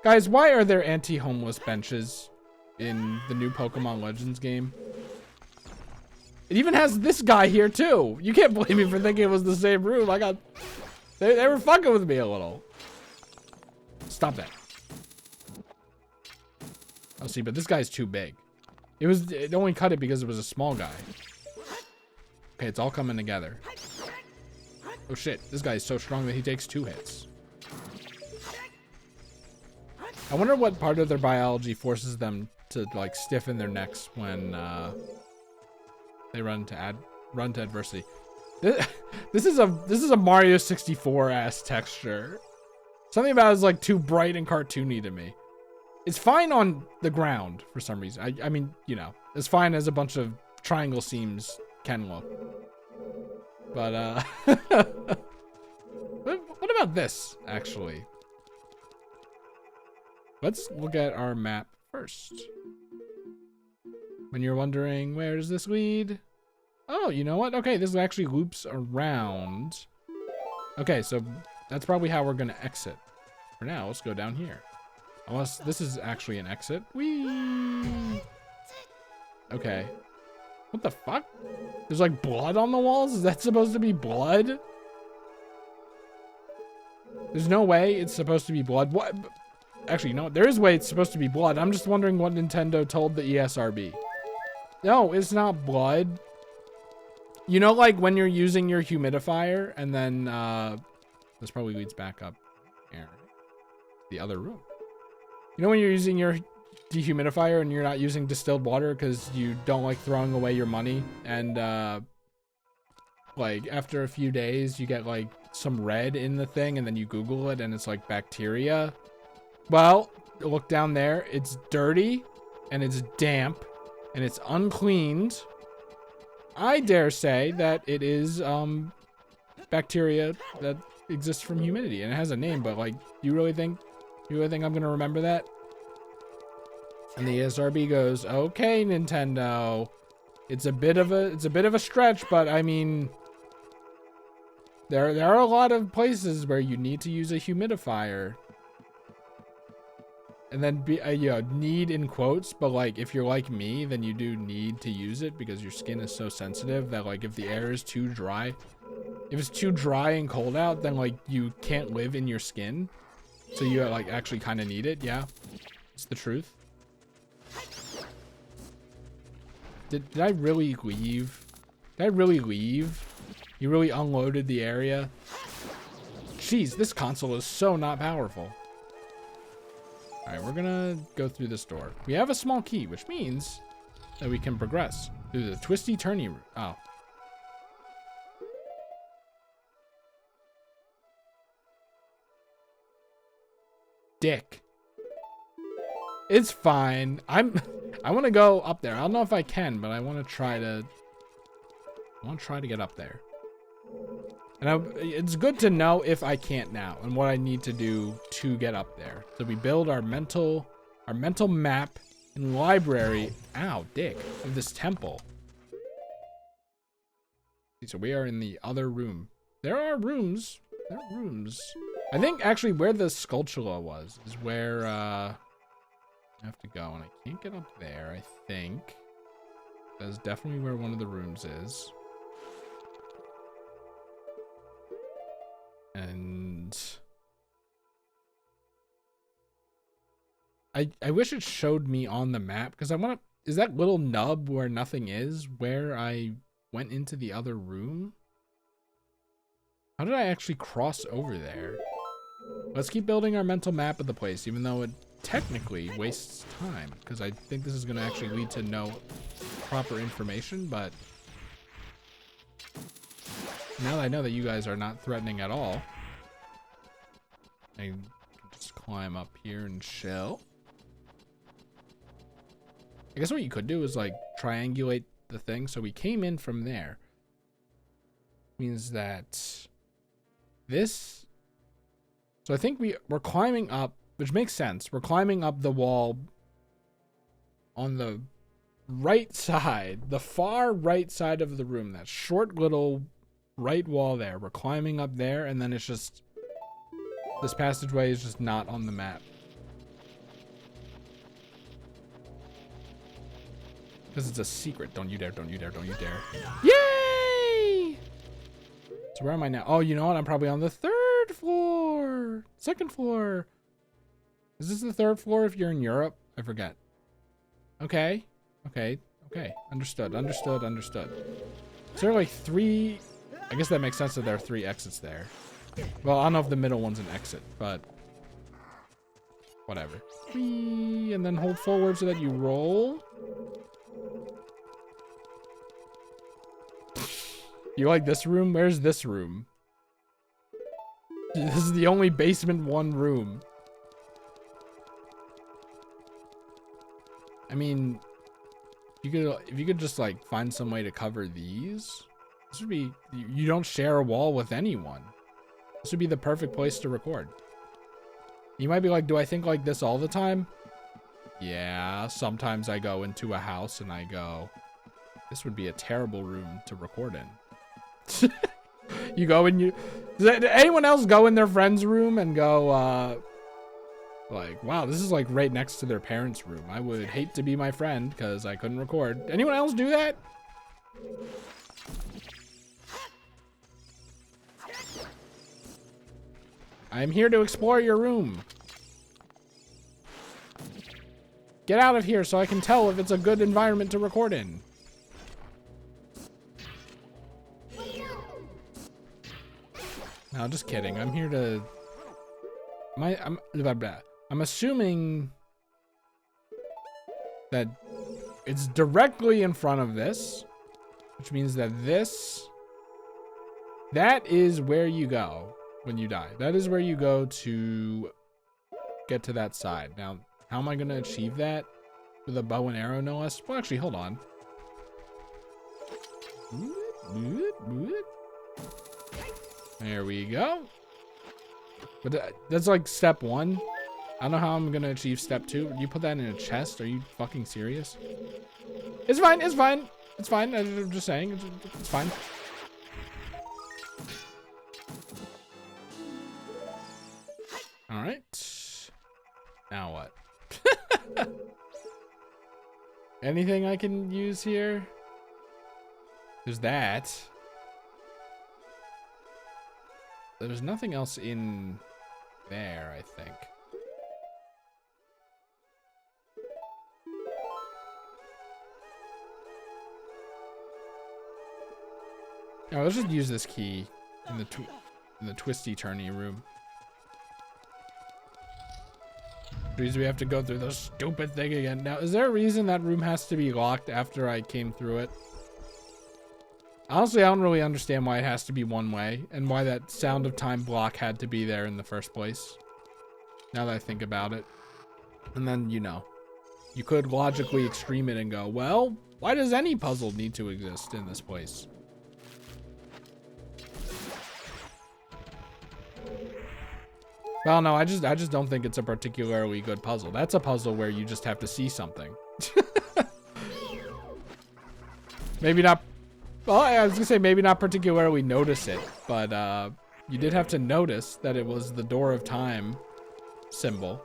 Guys, why are there anti-homeless benches in the new Pokemon Legends game? It even has this guy here too. You can't blame me for thinking it was the same room. I got They were fucking with me a little. Stop that. Oh, see, but this guy's too big. It only cut it because it was a small guy. Okay, it's all coming together. Oh shit, this guy is so strong that he takes 2 hits. I wonder what part of their biology forces them to like stiffen their necks when they run to adversity. This is a Mario 64 ass texture. Something about it is like too bright and cartoony to me. It's fine on the ground for some reason. I mean, you know, as fine as a bunch of triangle seams can look. But what about this actually? Let's look at our map first. When you're wondering, where does this lead? Oh, you know what? Okay, this actually loops around. Okay, so that's probably how we're gonna exit. For now, let's go down here. Unless this is actually an exit. Whee! Okay. What the fuck? There's like blood on the walls? Is that supposed to be blood? There's no way it's supposed to be blood. What? Actually, no, there is a way it's supposed to be blood. I'm just wondering what Nintendo told the ESRB. No, it's not blood. You know, like when you're using your humidifier and then, this probably leads back up here. The other room. You know when you're using your dehumidifier and you're not using distilled water because you don't like throwing away your money and, like after a few days you get like some red in the thing and then you Google it and it's like bacteria. Well, look down there. It's dirty and it's damp and it's uncleaned. I dare say that it is bacteria that exists from humidity and it has a name, but like, you really think I'm gonna remember that? And the ESRB goes, okay, Nintendo, it's a bit of a stretch, but I mean, there are a lot of places where you need to use a humidifier. And then you know, need in quotes, but like if you're like me, then you do need to use it because your skin is so sensitive that like if the air is too dry, if it's too dry and cold out, then like you can't live in your skin. So you like actually kind of need it. Yeah, it's the truth. Did I really leave? Did I really leave? You really unloaded the area? Jeez, this console is so not powerful. All right, we're gonna go through this door. We have a small key, which means that we can progress through the twisty turny route. Oh. Dick. It's fine. I want to go up there. I don't know if I can, but I want to try to get up there. And it's good to know if I can't now and what I need to do to get up there. So we build our mental map and library. Ow, dick, of this temple. So we are in the other room. There are rooms. There are rooms. I think actually where the sculptula was is where I have to go, and I can't get up there. I think that's definitely where one of the rooms is. And I wish it showed me on the map because I want to. Is that little nub where nothing is where I went into the other room? How did I actually cross over there? Let's keep building our mental map of the place, even though it technically wastes time because I think this is going to actually lead to no proper information, but now that I know that you guys are not threatening at all, I can just climb up here and chill. I guess what you could do is like triangulate the thing. So we came in from there. Means that this. So I think we're climbing up, which makes sense. We're climbing up the wall on the right side, the far right side of the room. That short little right wall there. We're climbing up there, and then it's just this passageway is just not on the map. Because it's a secret. Don't you dare, don't you dare, don't you dare. Yay! So where am I now? Oh, you know what? I'm probably on the third Second floor. Is this the third floor if you're in Europe? I forget. Okay. Okay. Okay. Understood. Understood. Understood. Is there like 3... I guess that makes sense that there are 3 exits there. Well, I don't know if the middle one's an exit, but... whatever. Whee, and then hold forward so that you roll. You like this room? Where's this room? This is the only basement 1 room. I mean, if you could just like find some way to cover these, this would be, you don't share a wall with anyone. This would be the perfect place to record. You might be like, do I think like this all the time? Yeah, sometimes I go into a house and I go, this would be a terrible room to record in. You go and you, does anyone else go in their friend's room and go, like, wow, this is like right next to their parents' room. I would hate to be my friend because I couldn't record. Anyone else do that? I'm here to explore your room. Get out of here so I can tell if it's a good environment to record in. No, just kidding. I'm here to... I'm assuming that it's directly in front of this, which means that that is where you go when you die. That is where you go to get to that side. Now, how am I going to achieve that? With a bow and arrow, no less? Well, actually, hold on. There we go. But that's like step 1. I don't know how I'm gonna achieve step 2. You put that in a chest? Are you fucking serious? It's fine. It's fine. It's fine. I'm just saying. It's fine. All right. Now what? Anything I can use here? There's that. There's nothing else in there, I think. Oh, let's just use this key in the twisty turny room. Because we have to go through this stupid thing again. Now, is there a reason that room has to be locked after I came through it? Honestly, I don't really understand why it has to be one way and why that Sound of Time block had to be there in the first place. Now that I think about it. And then, you know, you could logically extreme it and go, well, why does any puzzle need to exist in this place? Well, no, I just don't think it's a particularly good puzzle. That's a puzzle where you just have to see something. Maybe not. Well, I was gonna say maybe not particularly notice it, but you did have to notice that it was the Door of Time symbol.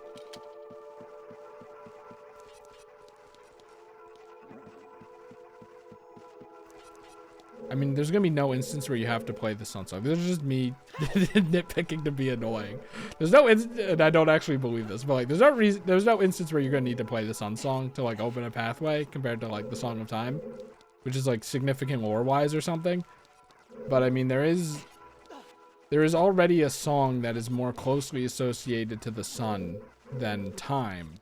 I mean, there's gonna be no instance where you have to play the Sun Song. This is just me nitpicking to be annoying. There's no and I don't actually believe this, but like, there's no instance where you're gonna need to play the Sun Song to like open a pathway compared to like the Song of Time, which is like significant lore-wise or something. But I mean, there is already a song that is more closely associated to the sun than time,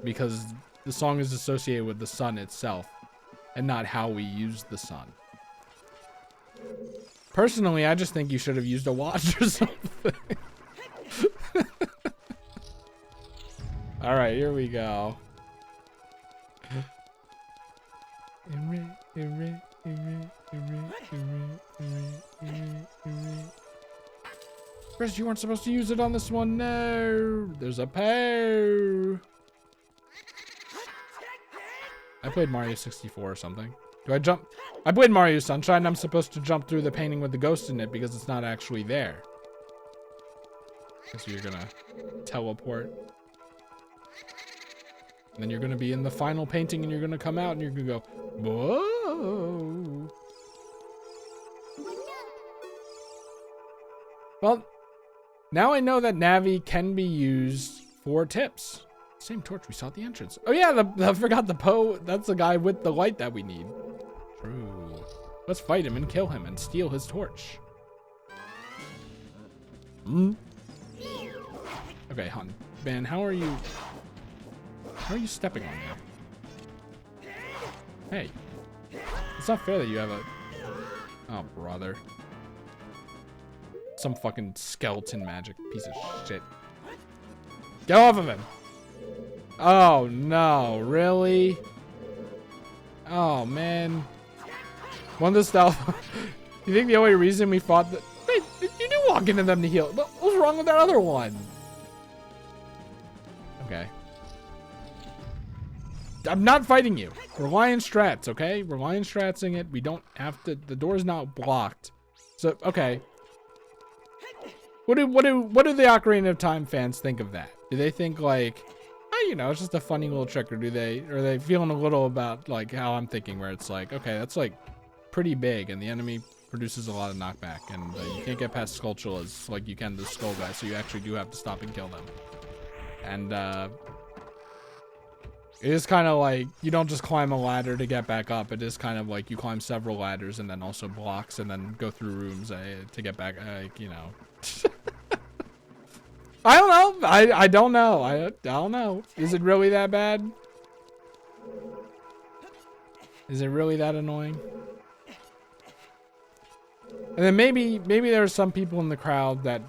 because the song is associated with the sun itself and not how we use the sun. Personally, I just think you should have used a watch or something. All right, here we go. Chris, you weren't supposed to use it on this one. No, there's a pair. I played Mario 64 or something. Do I jump? I played Mario Sunshine. I'm supposed to jump through the painting with the ghost in it because it's not actually there. So you're gonna teleport. And then you're gonna be in the final painting and you're gonna come out and you're gonna go, whoa. Well, Now I know that Navi can be used for tips. Same torch we saw at the entrance. Oh yeah, I forgot the Poe. That's the guy with the light that we need. True. Let's fight him and kill him and steal his torch. Okay, hon. Ben, how are you stepping on me? Hey. It's not fair that you have a... Oh, brother. Some fucking skeleton magic piece of shit. Get off of him! Oh, no. Really? Oh, man. One of the stealth... You think the only reason we fought the... Wait, you do walk into them to heal. What was wrong with that other one? Okay. I'm not fighting you. We're lion strats, okay? We're lion stratsing it. We don't have to... The door's not blocked. So, okay. What do the Ocarina of Time fans think of that? Do they think like, oh, you know, it's just a funny little trick, or are they feeling a little about like how I'm thinking, where it's like, okay, that's like pretty big, and the enemy produces a lot of knockback, and you can't get past Skulltulas like you can the Skull guy, so you actually do have to stop and kill them. And it is kind of like you don't just climb a ladder to get back up. It is kind of like you climb several ladders and then also blocks and then go through rooms to get back, you know. I don't know. I don't know. I don't know. Is it really that bad? Is it really that annoying? And then maybe there are some people in the crowd that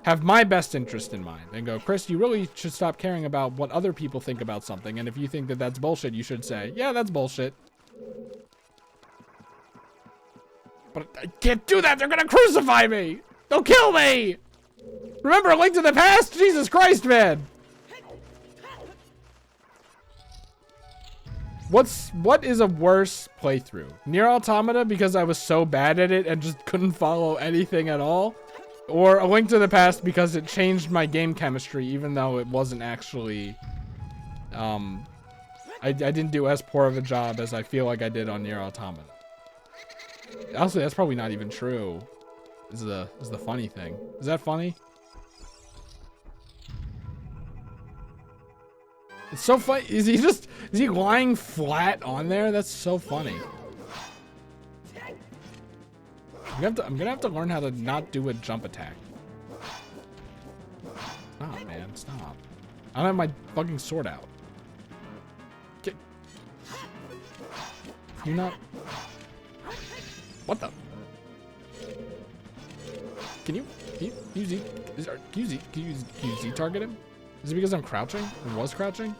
have my best interest in mind and go, Chris, you really should stop caring about what other people think about something. And if you think that that's bullshit, you should say, yeah, that's bullshit. But I can't do that. They're going to crucify me. They'll kill me. Remember, A Link to the Past? Jesus Christ, man. What is a worse playthrough? Nier Automata because I was so bad at it and just couldn't follow anything at all? Or A Link to the Past because it changed my game chemistry even though it wasn't actually... I didn't do as poor of a job as I feel like I did on Nier Automata. Honestly, that's probably not even true. Is the funny thing. Is that funny? It's so funny. Is he lying flat on there? That's so funny. I'm gonna have to learn how to not do a jump attack. Stop, man, stop. I don't have my fucking sword out. Get. You not. What the? Can you Z target him? Is it because I'm crouching? Or was crouching?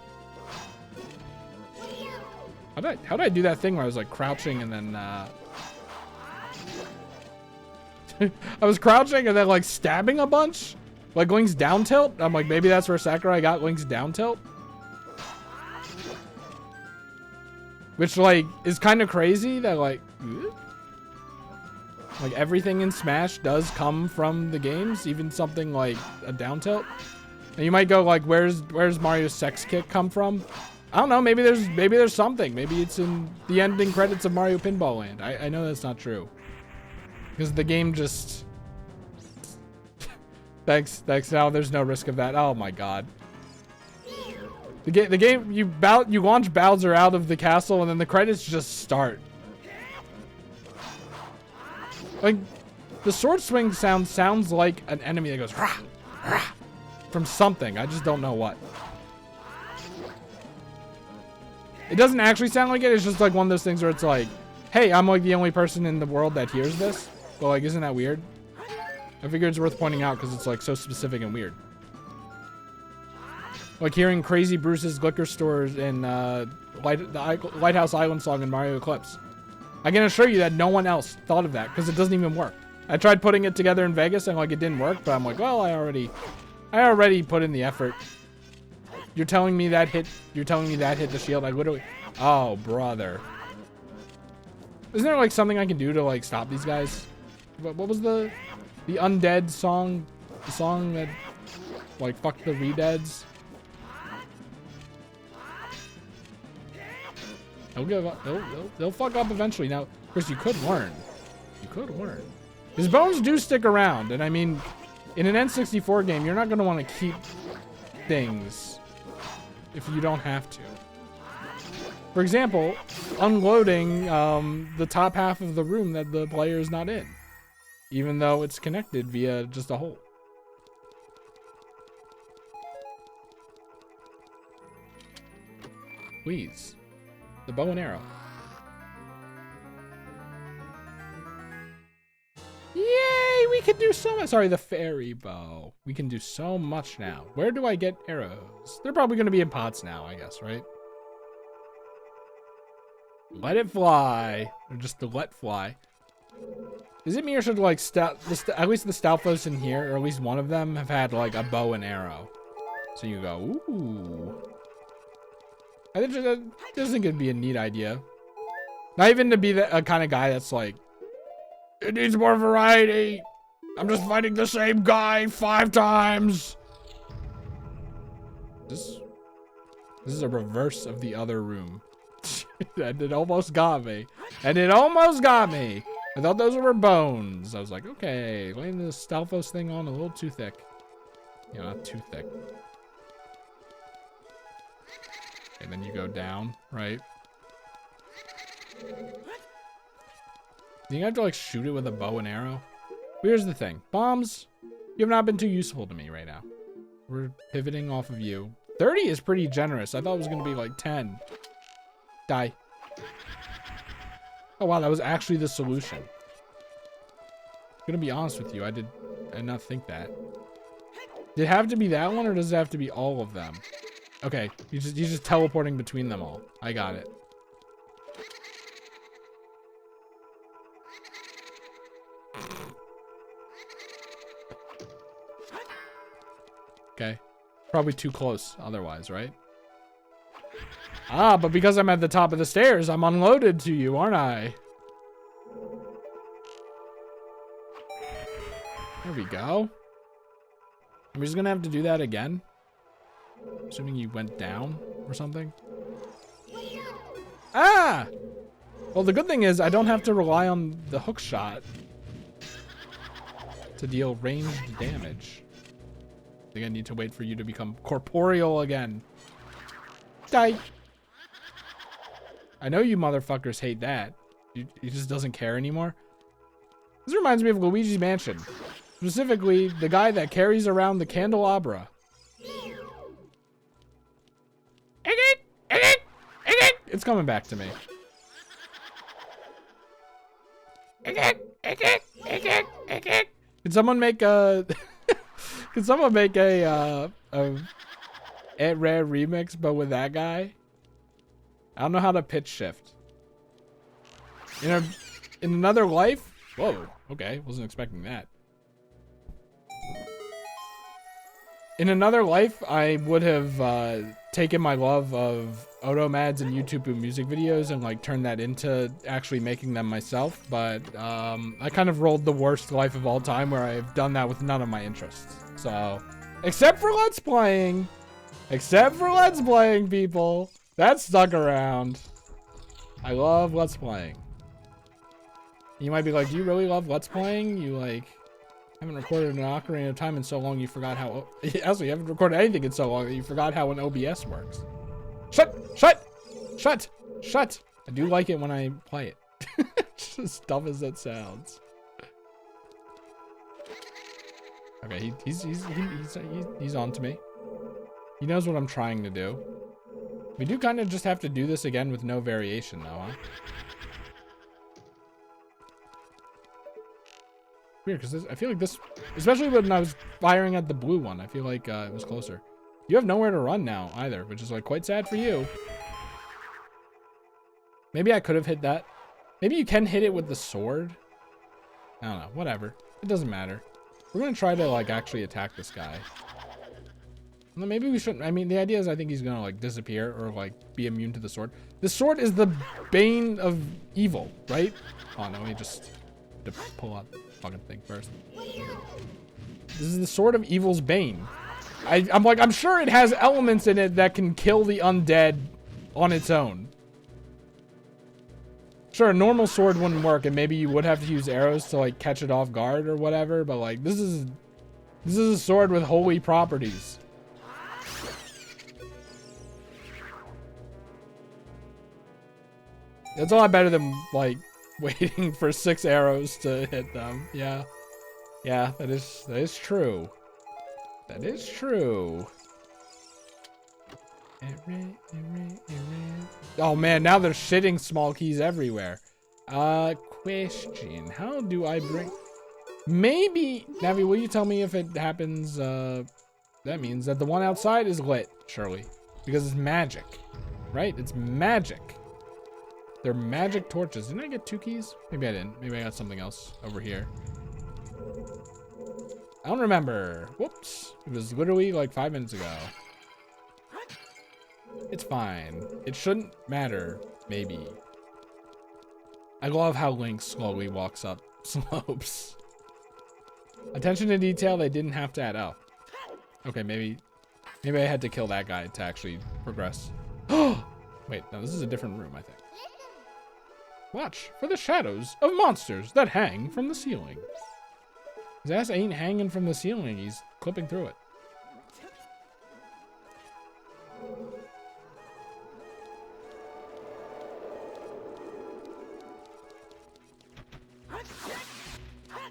How did I do that thing where I was like crouching and then I was crouching and then like stabbing a bunch? Like Link's down tilt? I'm like, maybe that's where Sakurai got Link's down tilt? Which like is kind of crazy that like everything in Smash does come from the games, even something like a down tilt. And you might go like, where's Mario's sex kick come from? I don't know. Maybe there's something. Maybe it's in the ending credits of Mario Pinball Land. I know that's not true because the game just. Thanks. Now there's no risk of that. Oh my god. The game you launch Bowser out of the castle and then the credits just start. Like the sword swing sounds like an enemy that goes rah, rah, from something. I just don't know what. It doesn't actually sound like it. It's just like one of those things where it's like, hey, I'm like the only person in the world that hears this. But like, isn't that weird? I figure it's worth pointing out because it's like so specific and weird. Like hearing Crazy Bruce's liquor stores in the Lighthouse Island song in Mario Eclipse. I can assure you that no one else thought of that because it doesn't even work. I tried putting it together in Vegas and like it didn't work, but I'm like, well, I already put in the effort. You're telling me that hit the shield? I literally, oh brother. Isn't there like something I can do to like stop these guys? What was the undead song? The song that like fuck the re-deads? They'll fuck up eventually. Now, of course, you could learn. His bones do stick around, and I mean, in an N64 game, you're not going to want to keep things if you don't have to. For example, unloading the top half of the room that the player is not in, even though it's connected via just a hole. Please. The bow and arrow. Yay! We can do so much. Sorry, the fairy bow. We can do so much now. Where do I get arrows? They're probably going to be in pots now, I guess, right? Let it fly. Or just to let fly. Is it me or should, like, at least the Stalfos in here, or at least one of them, have had, like, a bow and arrow? So you go, ooh. I just think it'd be a neat idea. Not even to be a kind of guy that's like, it needs more variety. I'm just fighting the same guy 5 times. This is a reverse of the other room. And it almost got me. And it almost got me. I thought those were bones. I was like, okay, laying this Stalfos thing on a little too thick. You know, not too thick. And then you go down, right? Do you have to like shoot it with a bow and arrow? Here's the thing. Bombs, you have not been too useful to me right now. We're pivoting off of you. 30 is pretty generous. I thought it was going to be like 10. Die. Oh wow, that was actually the solution. I'm going to be honest with you. I did not think that. Did it have to be that one or does it have to be all of them? Okay, you're just teleporting between them all. I got it. Okay. Probably too close otherwise, right? Ah, but because I'm at the top of the stairs, I'm unloaded to you, aren't I? There we go. We're just gonna have to do that again. Assuming you went down or something. Ah! Well, the good thing is I don't have to rely on the hook shot to deal ranged damage. I think I need to wait for you to become corporeal again. Die! I know you motherfuckers hate that. He just doesn't care anymore. This reminds me of Luigi's Mansion. Specifically, the guy that carries around the candelabra. It's coming back to me. Can someone make a can someone make a Ed Rare remix but with that guy? I don't know how to pitch shift. In another life? Whoa, okay, wasn't expecting that. In another life, I would have taken my love of Otomads and YouTube music videos and like turned that into actually making them myself. But I kind of rolled the worst life of all time where I've done that with none of my interests. So, except for Let's Playing, people, that stuck around. I love Let's Playing. You might be like, do you really love Let's Playing? You like haven't recorded an Ocarina of Time in so long you forgot how... Actually, you haven't recorded anything in so long that you forgot how an OBS works. Shut! I do like it when I play it. Just as dumb as that sounds. Okay, he's on to me. He knows what I'm trying to do. We do kind of just have to do this again with no variation though, huh? Weird, because I feel like this, especially when I was firing at the blue one, I feel like it was closer. You have nowhere to run now either, which is like quite sad for you. Maybe I could have hit that. Maybe you can hit it with the sword. I don't know, whatever. It doesn't matter. We're gonna try to like actually attack this guy. Well, maybe we shouldn't. I mean, the idea is I think he's gonna like disappear or like be immune to the sword. The sword is the bane of evil, right? Oh no, let me just to pull out the fucking thing first. This is the sword of evil's bane. I'm sure it has elements in it that can kill the undead on its own. Sure, a normal sword wouldn't work, and maybe you would have to use arrows to like catch it off guard or whatever. But like, this is This is a sword with holy properties. It's a lot better than, like, waiting for 6 arrows to hit them. Yeah. Yeah, that is true. That is true. Oh man, now they're shitting small keys everywhere. Question. How do I bring... Maybe... Navi, will you tell me if it happens, that means that the one outside is lit, surely. Because it's magic. Right? It's magic. They're magic torches. Didn't I get 2 keys? Maybe I didn't. Maybe I got something else over here. I don't remember. Whoops. It was literally like 5 minutes ago. It's fine. It shouldn't matter. Maybe. I love how Link slowly walks up slopes. Attention to detail they didn't have to add up. Okay, maybe I had to kill that guy to actually progress. Wait, no, this is a different room, I think. Watch for the shadows of monsters that hang from the ceiling. His ass ain't hanging from the ceiling. He's clipping through it.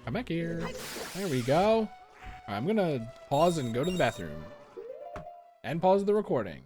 Come back here. There we go. All right, I'm gonna pause and go to the bathroom. And pause the recording.